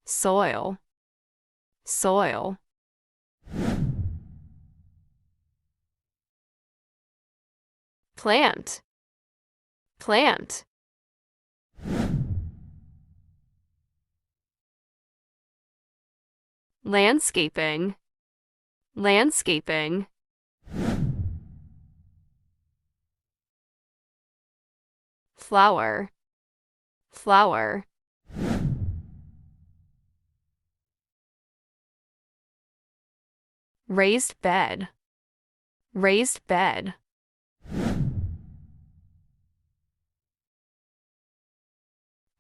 soil, soil. Plant, plant. Landscaping, landscaping. Flower, flower. Raised bed, raised bed.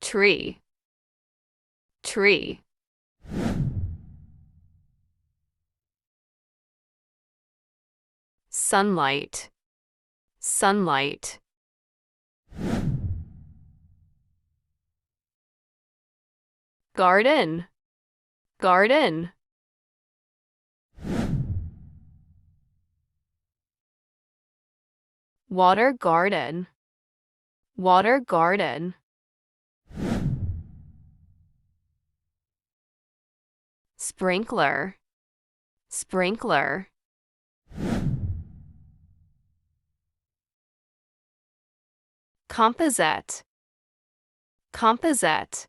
Tree, tree. Sunlight, sunlight. Garden, garden. Water garden, water garden. Sprinkler, sprinkler. Composite, composite.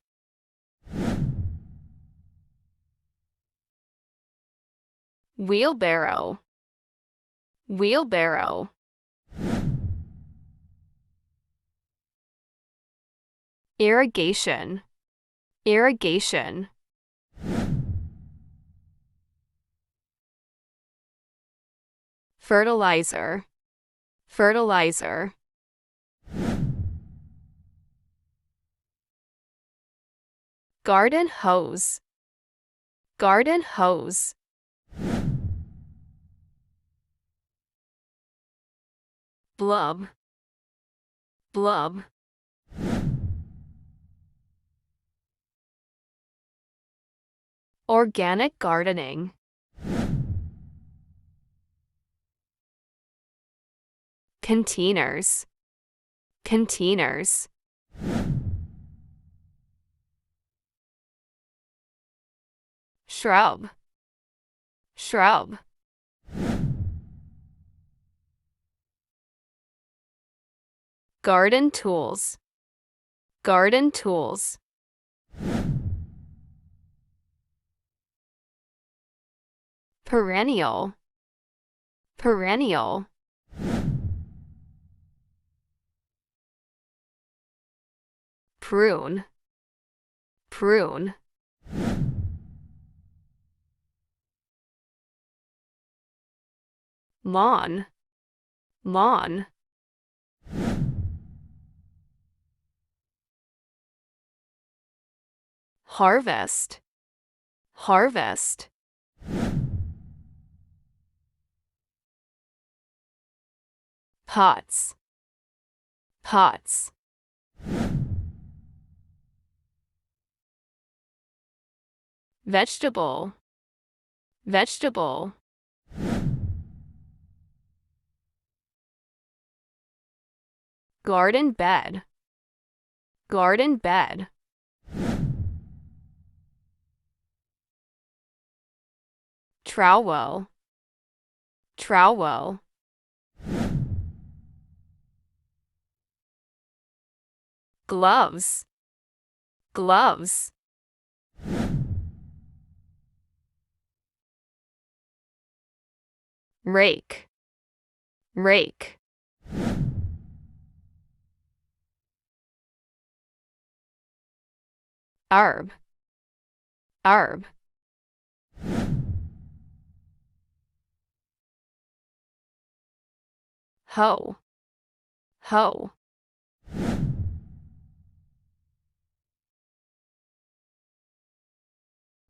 Wheelbarrow, wheelbarrow. Irrigation, irrigation. Fertilizer, fertilizer. Garden hose, garden hose. Blub, blub. Organic gardening, containers, containers. Shrub, shrub. Garden tools, garden tools. Perennial, perennial. Prune, prune. Lawn, lawn. Harvest, harvest. Pots, pots. Vegetable, vegetable. Garden bed, garden bed. Trowel, trowel. Gloves, gloves. Rake, rake. Herb, herb. Hoe, hoe.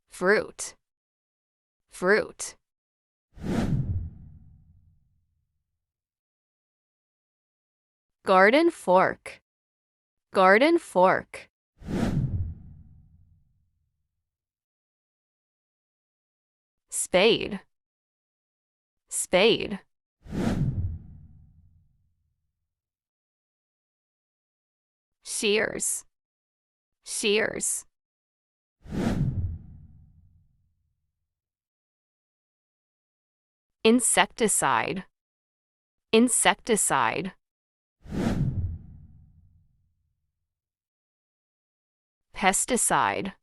Fruit, fruit. Garden fork, garden fork. Spade, spade. Shears, shears. Insecticide. Insecticide. Pesticide.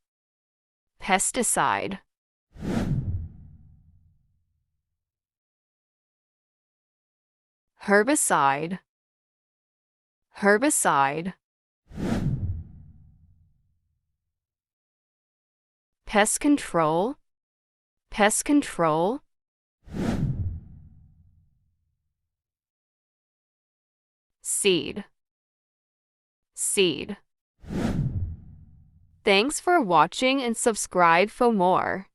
Pesticide. Herbicide. Herbicide. Pest control. Pest control. Seed. Seed. Thanks for watching and subscribe for more.